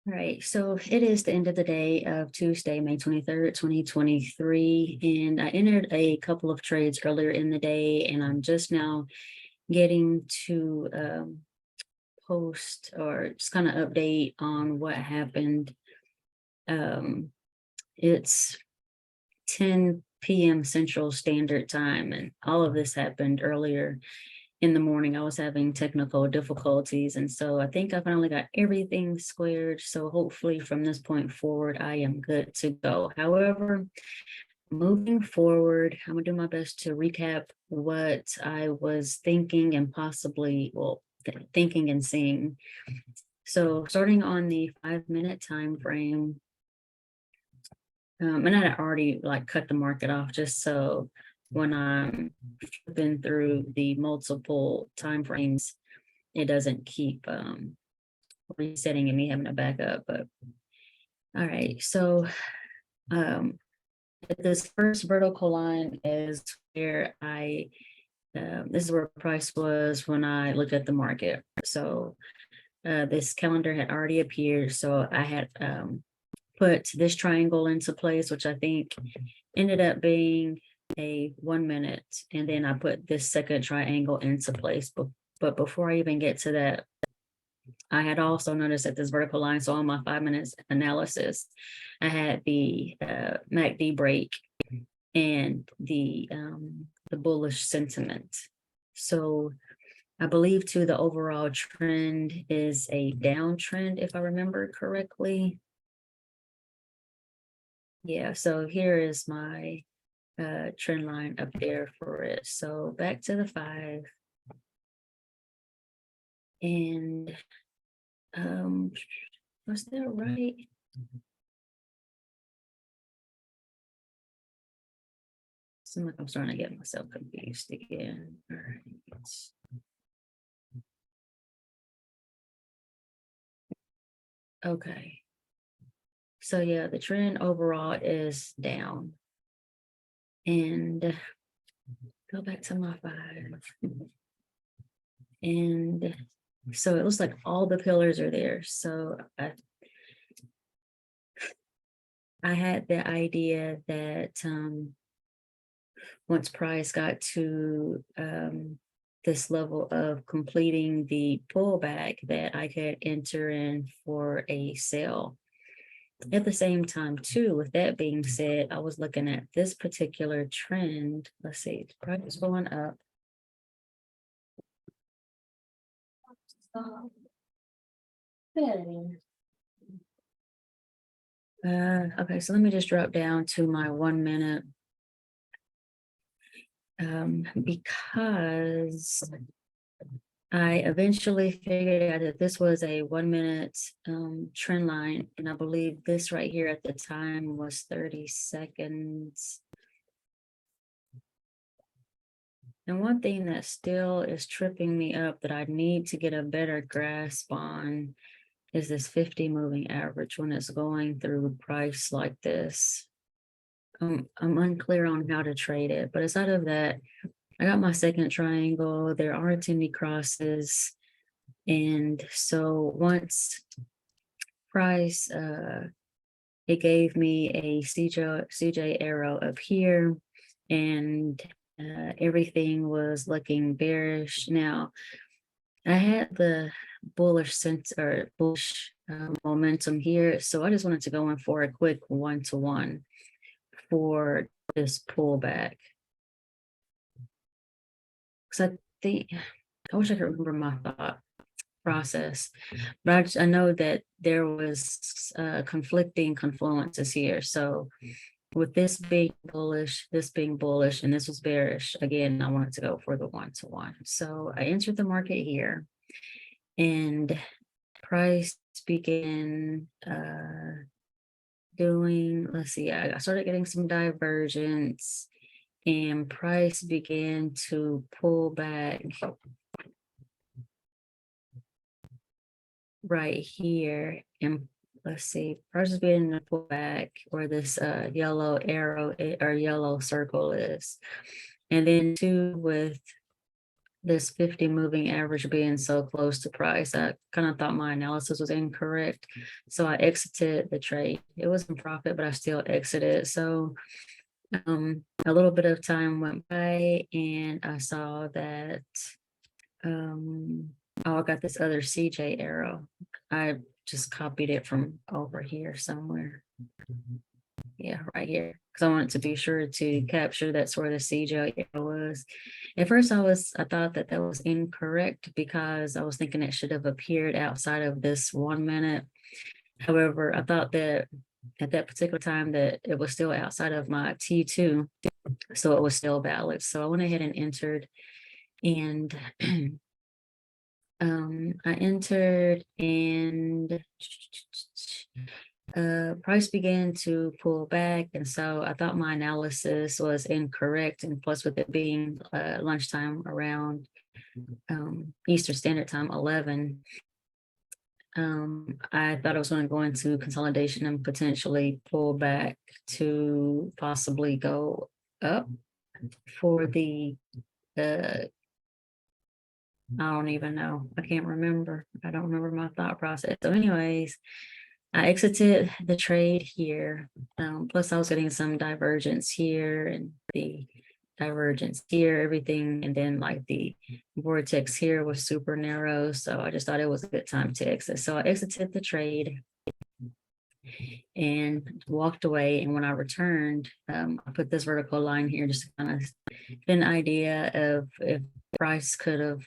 All right, so it is the end of the day of Tuesday, May 23rd, 2023, and I entered a couple of trades earlier in the day, and I'm just now getting to post or just kind of update on what happened. Um, it's 10 p.m. Central Standard Time, and all of this happened earlier in the morning. I was having technical difficulties, and so I think I finally got everything squared. So hopefully from this point forward, I am good to go. However, moving forward, I'm gonna do my best to recap what I was thinking and possibly, well, thinking and seeing. So starting on the 5 minute time frame, and I had already like cut the market off just so when I'm flipping through the multiple time frames, it doesn't keep resetting and me having to back up. But all right, so um, this first vertical line is where this is where price was when I looked at the market. So this calendar had already appeared, so I had put this triangle into place, which I think ended up being a 1 minute, and then I put this second triangle into place. But before I even get to that, I had also noticed that this vertical line, so on my 5 minutes analysis, I had the MACD break and the bullish sentiment. So I believe too the overall trend is a downtrend, if I remember correctly. Yeah, so here is my trend line up there for it. So back to the 5, and was that right? Seems like I'm starting to get myself confused again. All right. Okay. So yeah, the trend overall is down. And go back to my 5. And so it looks like all the pillars are there. So I had the idea that once price got to this level of completing the pullback, that I could enter in for a sale. At the same time, too, with that being said, I was looking at this particular trend. Let's see, price is going up. Okay, so let me just drop down to my 1 minute. Because I eventually figured out that this was a 1 minute trend line, and I believe this right here at the time was 30 seconds. And one thing that still is tripping me up that I need to get a better grasp on is this 50 moving average when it's going through price like this. I'm unclear on how to trade it, but aside of that, I got my second triangle. There aren't any crosses. And so once price, it gave me a CJ arrow up here, and everything was looking bearish. Now, I had the bullish sense or bullish momentum here. So I just wanted to go in for a quick 1-to-1 for this pullback. Because I wish I could remember my thought process, but I know that there was conflicting confluences here. So with this being bullish, and this was bearish, again, I wanted to go for the 1-to-1. So I entered the market here, and price began doing, let's see, I started getting some divergence, and price began to pull back right here. And let's see, price is beginning to pull back where this yellow arrow or yellow circle is. And then two with this 50 moving average being so close to price. I kind of thought my analysis was incorrect. So I exited the trade. It was in profit, but I still exited. So a little bit of time went by and I saw that oh, I got this other CJ arrow. I just copied it from over here somewhere. Yeah, right here. Because I wanted to be sure to capture that's where the CJ arrow was. At first I thought that that was incorrect because I was thinking it should have appeared outside of this 1 minute. However, I thought that at that particular time that it was still outside of my T2, so it was still valid. So I went ahead and entered, and I entered, and price began to pull back, and so I thought my analysis was incorrect. And plus, with it being lunchtime around Eastern Standard Time 11, I thought I was going to go into consolidation and potentially pull back to possibly go up for the I don't even know. I can't remember. I don't remember my thought process. So anyways, I exited the trade here. Plus I was getting some divergence here and the divergence here, everything. And then like the vortex here was super narrow. So I just thought it was a good time to exit. So I exited the trade and walked away. And when I returned, I put this vertical line here just to kind of get an idea of if price could have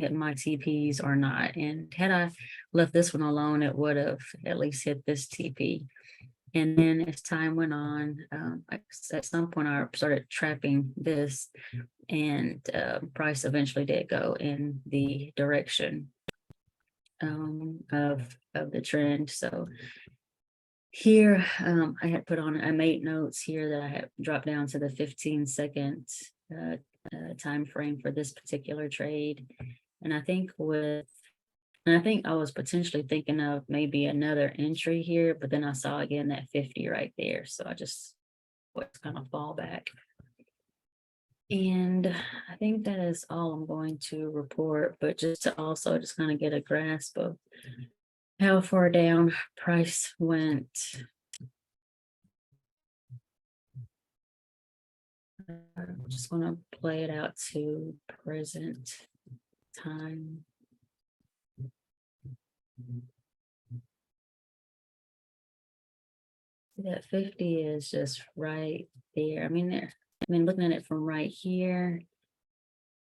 hit my TPs or not. And had I left this one alone, it would have at least hit this TP. And then as time went on, at some point I started trapping this, and price eventually did go in the direction of the trend. So here I had put on, I made notes here that I had dropped down to the 15-second time frame for this particular trade. And I think I was potentially thinking of maybe another entry here, but then I saw again that 50 right there. So I just was kind of fall back. And I think that is all I'm going to report, but just to also just kind of get a grasp of how far down price went. I'm just going to play it out to present time. That 50 is just right there. I mean, looking at it from right here,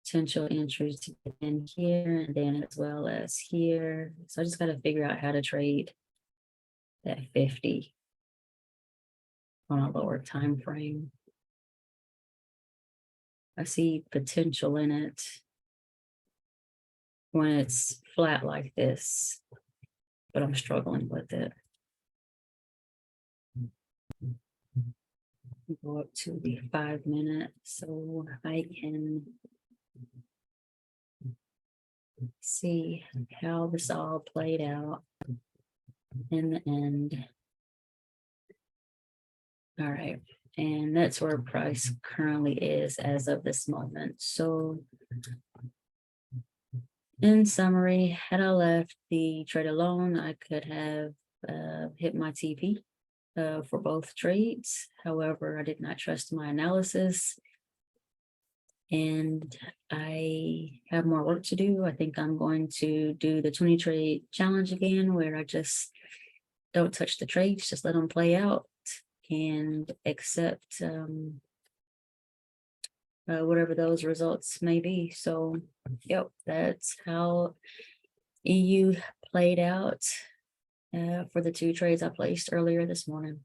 potential entries to get in here, and then as well as here. So I just got to figure out how to trade that 50 on a lower time frame. I see potential in it when it's flat like this, but I'm struggling with it. Go up to the 5 minute so I can see how this all played out in the end. All right, and that's where price currently is as of this moment. So in summary, had I left the trade alone, I could have hit my TP for both trades. However, I did not trust my analysis, and I have more work to do. I think I'm going to do the 20 trade challenge again, where I just don't touch the trades, just let them play out and accept whatever those results may be. So, yep, that's how EU played out for the 2 trades I placed earlier this morning.